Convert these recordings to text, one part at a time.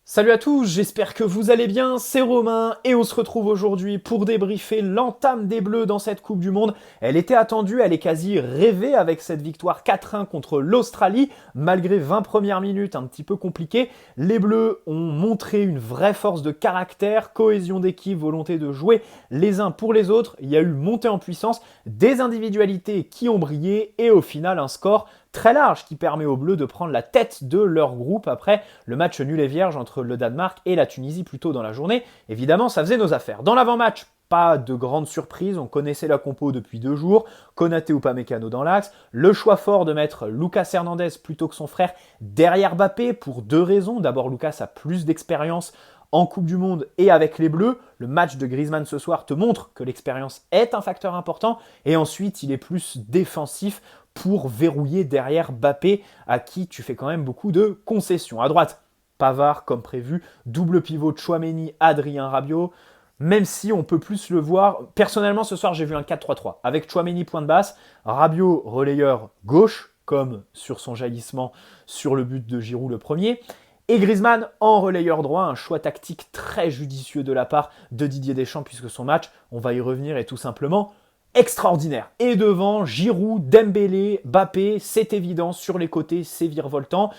Salut à tous, j'espère que vous allez bien, c'est Romain et on se retrouve aujourd'hui pour débriefer l'entame des Bleus dans cette Coupe du Monde. Elle était attendue, elle est quasi rêvée avec cette victoire 4-1 contre l'Australie. Malgré 20 premières minutes un petit peu compliquées, les Bleus ont montré une vraie force de caractère, cohésion d'équipe, volonté de jouer les uns pour les autres. Il y a eu montée en puissance, des individualités qui ont brillé et au final un score très large qui permet aux Bleus de prendre la tête de leur groupe après le match nul et vierge entre le Danemark et la Tunisie plus tôt dans la journée. Évidemment, ça faisait nos affaires. Dans l'avant-match, pas de grande surprise, on connaissait la compo depuis 2 jours, Konaté ou Upamecano dans l'axe, le choix fort de mettre Lucas Hernandez plutôt que son frère derrière Mbappé pour 2 raisons. D'abord, Lucas a plus d'expérience en Coupe du Monde et avec les Bleus. Le match de Griezmann ce soir te montre que l'expérience est un facteur important. Et ensuite, il est plus défensif pour verrouiller derrière Mbappé, à qui tu fais quand même beaucoup de concessions. À droite, Pavard comme prévu, double pivot Tchouaméni, Adrien Rabiot. Même si on peut plus le voir, personnellement ce soir j'ai vu un 4-3-3 avec Tchouaméni point de basse, Rabiot relayeur gauche comme sur son jaillissement sur le but de Giroud le premier, et Griezmann en relayeur droit, un choix tactique très judicieux de la part de Didier Deschamps puisque son match, on va y revenir, est tout simplement extraordinaire. Et devant, Giroud, Dembélé, Mbappé, c'est évident, sur les côtés, c'est virevoltant.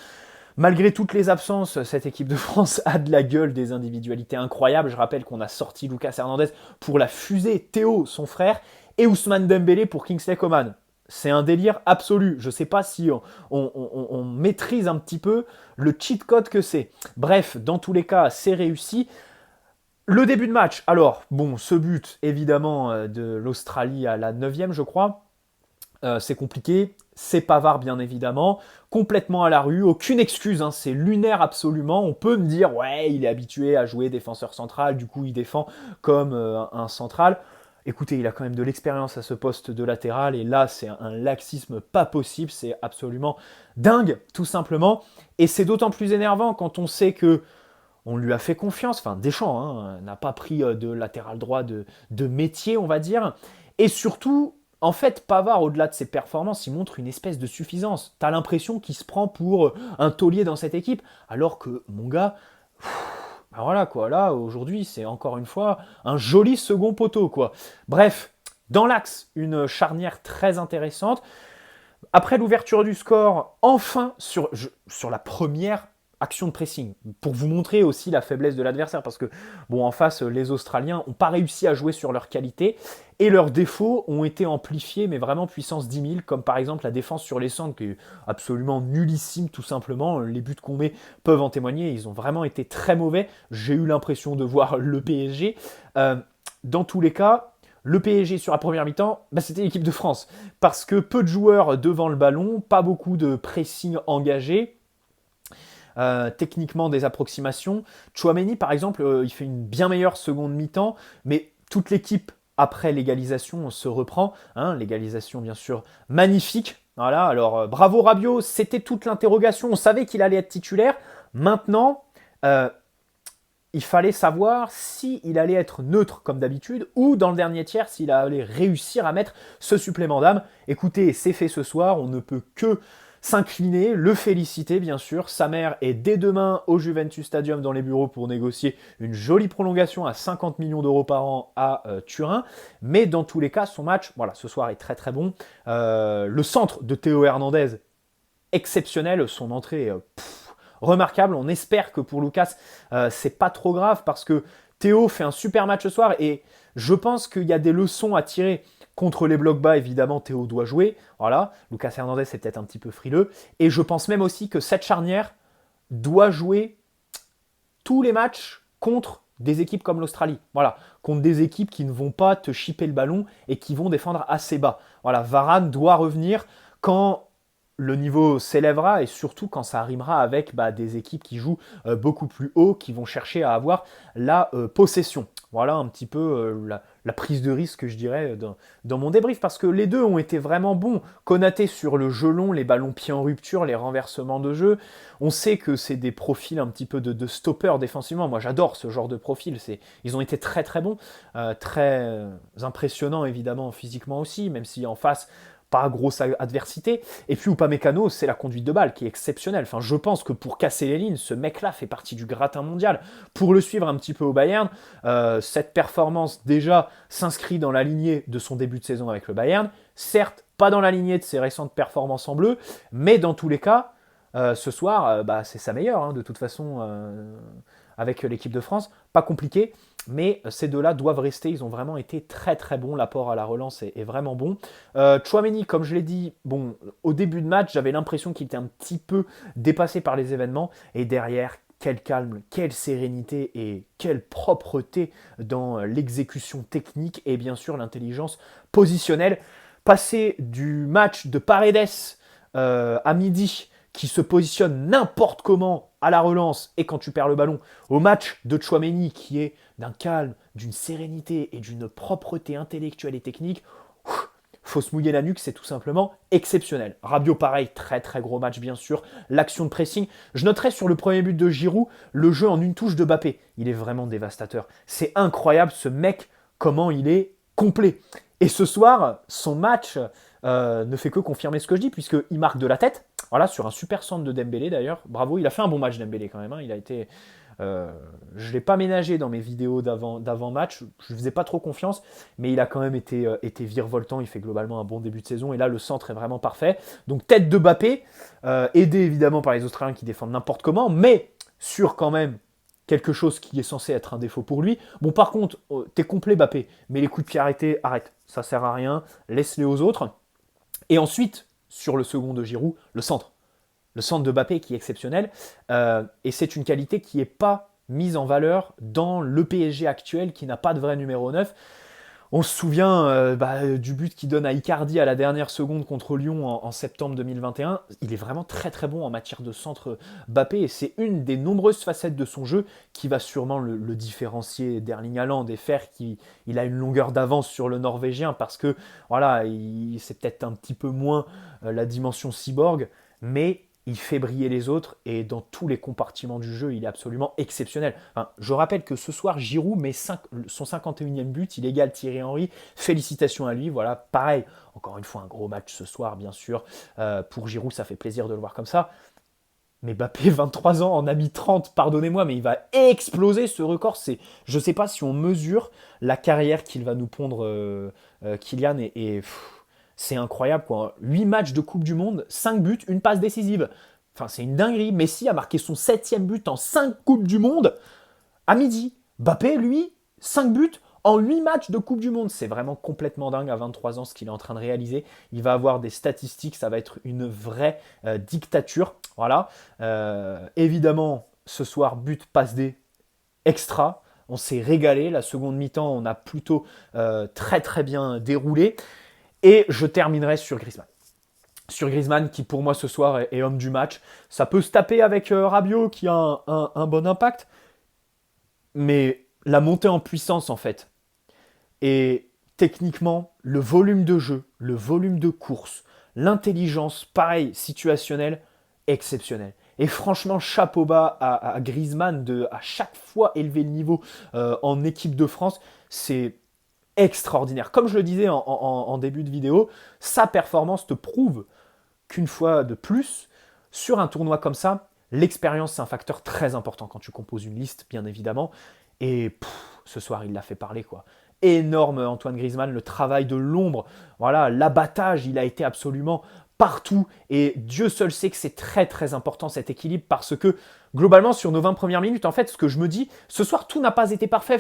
Malgré toutes les absences, cette équipe de France a de la gueule, des individualités incroyables. Je rappelle qu'on a sorti Lucas Hernandez pour la fusée, Théo, son frère, et Ousmane Dembélé pour Kingsley Coman. C'est un délire absolu. Je ne sais pas si on maîtrise un petit peu le cheat code que c'est. Bref, dans tous les cas, c'est réussi. Le début de match, alors, bon, ce but, évidemment, de l'Australie à la 9e, je crois, c'est compliqué, c'est Pavard, bien évidemment, complètement à la rue, aucune excuse, hein, c'est lunaire absolument. On peut me dire, ouais, il est habitué à jouer défenseur central, du coup, il défend comme un central. Écoutez, il a quand même de l'expérience à ce poste de latéral, et là, c'est un laxisme pas possible, c'est absolument dingue, tout simplement. Et c'est d'autant plus énervant quand on sait que on lui a fait confiance, enfin Deschamps n'a pas pris de latéral droit de métier, on va dire. Et surtout, en fait, Pavard, au-delà de ses performances, il montre une espèce de suffisance. T'as l'impression qu'il se prend pour un taulier dans cette équipe, alors que, mon gars, ben voilà quoi, là, aujourd'hui, c'est encore une fois un joli second poteau, quoi. Bref, dans l'axe, une charnière très intéressante. Après l'ouverture du score, enfin, sur la première action de pressing, pour vous montrer aussi la faiblesse de l'adversaire, parce que, bon, en face, les Australiens n'ont pas réussi à jouer sur leur qualité, et leurs défauts ont été amplifiés, mais vraiment puissance 10 000, comme par exemple la défense sur les centres, qui est absolument nullissime, tout simplement. Les buts qu'on met peuvent en témoigner, ils ont vraiment été très mauvais. J'ai eu l'impression de voir le PSG. Dans tous les cas, le PSG sur la première mi-temps, bah, c'était l'équipe de France. Parce que peu de joueurs devant le ballon, pas beaucoup de pressing engagé. Techniquement des approximations. Tchouaméni, par exemple, il fait une bien meilleure seconde mi-temps, mais toute l'équipe, après l'égalisation, se reprend. Hein, l'égalisation, bien sûr, magnifique. Voilà, alors bravo Rabiot, c'était toute l'interrogation. On savait qu'il allait être titulaire. Maintenant, il fallait savoir s'il allait être neutre comme d'habitude ou dans le dernier tiers s'il allait réussir à mettre ce supplément d'âme. Écoutez, c'est fait ce soir, on ne peut que s'incliner, le féliciter bien sûr. Sa mère est dès demain au Juventus Stadium dans les bureaux pour négocier une jolie prolongation à 50 millions d'euros par an à Turin. Mais dans tous les cas, son match, voilà, ce soir est très très bon. Le centre de Théo Hernandez, exceptionnel, son entrée remarquable. On espère que pour Lucas, c'est pas trop grave parce que Théo fait un super match ce soir et je pense qu'il y a des leçons à tirer. Contre les blocs bas, évidemment, Théo doit jouer. Voilà, Lucas Hernandez c'est peut-être un petit peu frileux. Et je pense même aussi que cette charnière doit jouer tous les matchs contre des équipes comme l'Australie. Voilà, contre des équipes qui ne vont pas te chipper le ballon et qui vont défendre assez bas. Voilà, Varane doit revenir quand le niveau s'élèvera et surtout quand ça rimera avec des équipes qui jouent beaucoup plus haut, qui vont chercher à avoir la possession. Voilà un petit peu la prise de risque, je dirais, dans mon débrief, parce que les deux ont été vraiment bons. Konaté sur le jeu long, les ballons pieds en rupture, les renversements de jeu. On sait que c'est des profils un petit peu de stoppeurs défensivement. Moi, j'adore ce genre de profil. Ils ont été très très bons, très impressionnants évidemment physiquement aussi, même si en face, pas grosse adversité. Et puis Upamecano, c'est la conduite de balle qui est exceptionnelle. Enfin, je pense que pour casser les lignes, ce mec-là fait partie du gratin mondial. Pour le suivre un petit peu au Bayern, cette performance déjà s'inscrit dans la lignée de son début de saison avec le Bayern. Certes, pas dans la lignée de ses récentes performances en bleu, mais dans tous les cas, ce soir, c'est sa meilleure, hein, de toute façon, avec l'équipe de France. Pas compliqué, mais ces deux-là doivent rester. Ils ont vraiment été très très bons. L'apport à la relance est vraiment bon. Tchouaméni, comme je l'ai dit, bon, au début de match, j'avais l'impression qu'il était un petit peu dépassé par les événements. Et derrière, quel calme, quelle sérénité et quelle propreté dans l'exécution technique et bien sûr l'intelligence positionnelle. Passer du match de Paredes à midi, qui se positionne n'importe comment à la relance et quand tu perds le ballon, au match de Tchouaméni qui est d'un calme, d'une sérénité et d'une propreté intellectuelle et technique, faut se mouiller la nuque, c'est tout simplement exceptionnel. Rabiot pareil, très très gros match bien sûr, l'action de pressing. Je noterai sur le premier but de Giroud, le jeu en une touche de Mbappé. Il est vraiment dévastateur. C'est incroyable ce mec, comment il est complet. Et ce soir, son match ne fait que confirmer ce que je dis, puisqu'il marque de la tête, voilà, sur un super centre de Dembélé d'ailleurs. Bravo, il a fait un bon match Dembélé quand même. Hein. Il a été, je ne l'ai pas ménagé dans mes vidéos d'avant-match, je ne faisais pas trop confiance, mais il a quand même été virevoltant, il fait globalement un bon début de saison, et là le centre est vraiment parfait. Donc tête de Mbappé, aidé évidemment par les Australiens qui défendent n'importe comment, mais sur quand même quelque chose qui est censé être un défaut pour lui. Bon, par contre, t'es complet Mbappé, mais les coups de pied arrêtés, arrête, ça sert à rien, laisse-les aux autres. Et ensuite, sur le second de Giroud, le centre. Le centre de Mbappé qui est exceptionnel, et c'est une qualité qui n'est pas mise en valeur dans le PSG actuel qui n'a pas de vrai numéro 9. On se souvient du but qu'il donne à Icardi à la dernière seconde contre Lyon en septembre 2021. Il est vraiment très très bon en matière de centre Mbappé et c'est une des nombreuses facettes de son jeu qui va sûrement le différencier d'Erling Haaland et faire qu'il a une longueur d'avance sur le Norvégien parce que voilà, c'est peut-être un petit peu moins la dimension cyborg, mais il fait briller les autres et dans tous les compartiments du jeu, il est absolument exceptionnel. Enfin, je rappelle que ce soir, Giroud met son 51e but, il égale Thierry Henry. Félicitations à lui. Voilà, pareil, encore une fois, un gros match ce soir, bien sûr. Pour Giroud, ça fait plaisir de le voir comme ça. Mais Mbappé, 23 ans, en a mis 30, pardonnez-moi, mais il va exploser ce record. Je ne sais pas si on mesure la carrière qu'il va nous pondre Kylian c'est incroyable, quoi. 8 matchs de Coupe du Monde, 5 buts, une passe décisive. Enfin, c'est une dinguerie. Messi a marqué son 7e but en 5 Coupes du Monde à midi. Mbappé, lui, 5 buts en 8 matchs de Coupe du Monde. C'est vraiment complètement dingue à 23 ans ce qu'il est en train de réaliser. Il va avoir des statistiques, ça va être une vraie dictature. Voilà. Évidemment, ce soir, but, passe D, extra. On s'est régalé. La seconde mi-temps, on a plutôt très très bien déroulé. Et je terminerai sur Griezmann. Sur Griezmann, qui pour moi ce soir est homme du match. Ça peut se taper avec Rabiot, qui a un bon impact. Mais la montée en puissance, en fait. Et techniquement, le volume de jeu, le volume de course, l'intelligence, pareil, situationnelle, exceptionnelle. Et franchement, chapeau bas à Griezmann de à chaque fois élever le niveau en équipe de France. C'est extraordinaire. Comme je le disais en début de vidéo, sa performance te prouve qu'une fois de plus, sur un tournoi comme ça, l'expérience, c'est un facteur très important quand tu composes une liste, bien évidemment. Et ce soir, il l'a fait parler, quoi. Énorme Antoine Griezmann, le travail de l'ombre, voilà, l'abattage, il a été absolument partout. Et Dieu seul sait que c'est très très important cet équilibre parce que globalement sur nos 20 premières minutes, en fait, ce que je me dis, ce soir tout n'a pas été parfait.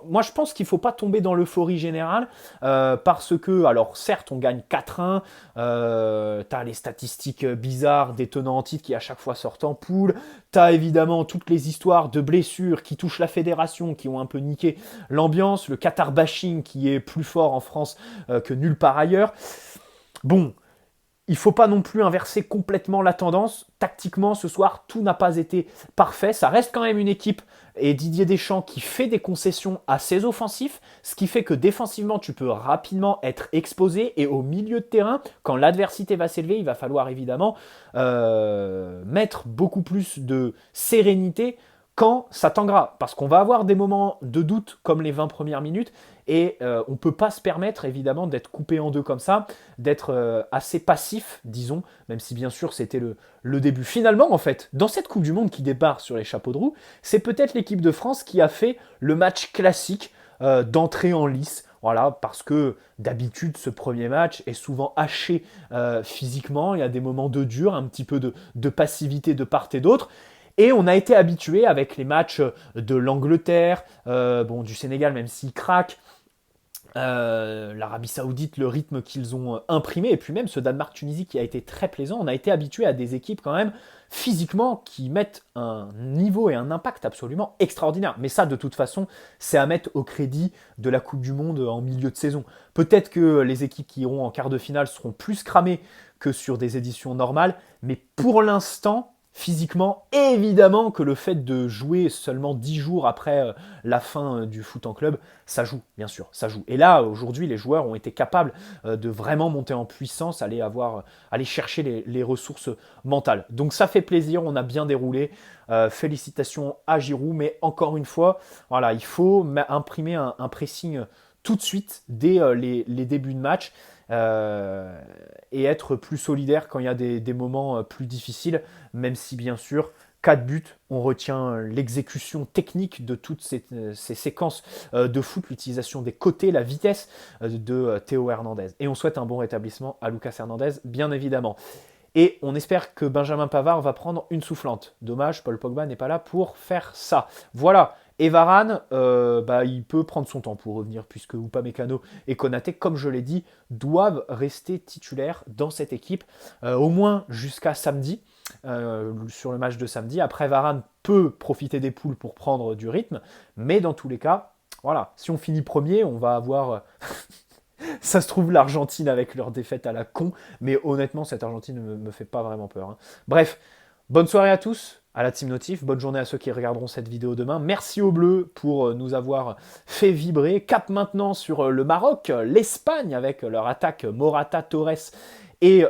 Moi je pense qu'il ne faut pas tomber dans l'euphorie générale parce que, alors certes on gagne 4-1, t'as les statistiques bizarres des tenants en titre qui à chaque fois sortent en poule, t'as évidemment toutes les histoires de blessures qui touchent la fédération, qui ont un peu niqué l'ambiance, le Qatar bashing qui est plus fort en France que nulle part ailleurs. Bon, il ne faut pas non plus inverser complètement la tendance. Tactiquement, ce soir, tout n'a pas été parfait. Ça reste quand même une équipe et Didier Deschamps qui fait des concessions à ses offensifs, ce qui fait que défensivement, tu peux rapidement être exposé et au milieu de terrain, quand l'adversité va s'élever, il va falloir évidemment mettre beaucoup plus de sérénité quand ça tanguera. Parce qu'on va avoir des moments de doute comme les 20 premières minutes et on ne peut pas se permettre évidemment d'être coupé en deux comme ça, d'être assez passif, disons, même si bien sûr c'était le début. Finalement, en fait, dans cette Coupe du Monde qui débarque sur les chapeaux de roue, c'est peut-être l'équipe de France qui a fait le match classique d'entrée en lice. Voilà, parce que d'habitude, ce premier match est souvent haché physiquement. Il y a des moments de dur, un petit peu de passivité de part et d'autre. Et on a été habitué avec les matchs de l'Angleterre, du Sénégal, même s'ils craquent, l'Arabie Saoudite, le rythme qu'ils ont imprimé, et puis même ce Danemark-Tunisie qui a été très plaisant. On a été habitué à des équipes quand même physiquement qui mettent un niveau et un impact absolument extraordinaire. Mais ça, de toute façon, c'est à mettre au crédit de la Coupe du Monde en milieu de saison. Peut-être que les équipes qui iront en quart de finale seront plus cramées que sur des éditions normales, mais pour l'instant, physiquement, évidemment que le fait de jouer seulement 10 jours après la fin du foot en club, ça joue, bien sûr, ça joue. Et là, aujourd'hui, les joueurs ont été capables de vraiment monter en puissance, aller chercher les ressources mentales. Donc ça fait plaisir, on a bien déroulé. Félicitations à Giroud, mais encore une fois, voilà, il faut imprimer un pressing tout de suite, dès les débuts de match. Et être plus solidaire quand il y a des moments plus difficiles, même si bien sûr, 4 buts, on retient l'exécution technique de toutes ces séquences de foot, l'utilisation des côtés, la vitesse de Théo Hernandez. Et on souhaite un bon rétablissement à Lucas Hernandez, bien évidemment. Et on espère que Benjamin Pavard va prendre une soufflante. Dommage, Paul Pogba n'est pas là pour faire ça. Voilà. Et Varane, il peut prendre son temps pour revenir, puisque Upamecano et Konaté, comme je l'ai dit, doivent rester titulaires dans cette équipe, au moins jusqu'à samedi, sur le match de samedi. Après, Varane peut profiter des poules pour prendre du rythme, mais dans tous les cas, voilà, si on finit premier, on va avoir... Ça se trouve, l'Argentine avec leur défaite à la con, mais honnêtement, cette Argentine ne me fait pas vraiment peur. Hein. Bref, bonne soirée à tous, à la Team Notif, bonne journée à ceux qui regarderont cette vidéo demain. Merci aux Bleus pour nous avoir fait vibrer. Cap maintenant sur le Maroc, l'Espagne avec leur attaque Morata, Torres et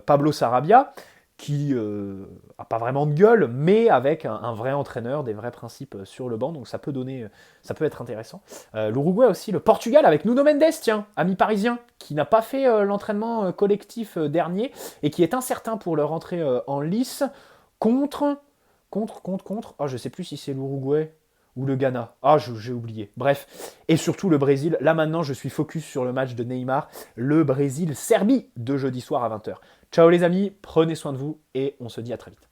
Pablo Sarabia, qui a pas vraiment de gueule, mais avec un vrai entraîneur, des vrais principes sur le banc, donc ça peut être intéressant. L'Uruguay aussi, le Portugal avec Nuno Mendes, tiens, ami parisien, qui n'a pas fait l'entraînement collectif dernier et qui est incertain pour leur entrée en lice contre, je sais plus si c'est l'Uruguay ou le Ghana. J'ai oublié. Bref. Et surtout le Brésil. Là maintenant, je suis focus sur le match de Neymar. Le Brésil-Serbie de jeudi soir à 20h. Ciao les amis, prenez soin de vous et on se dit à très vite.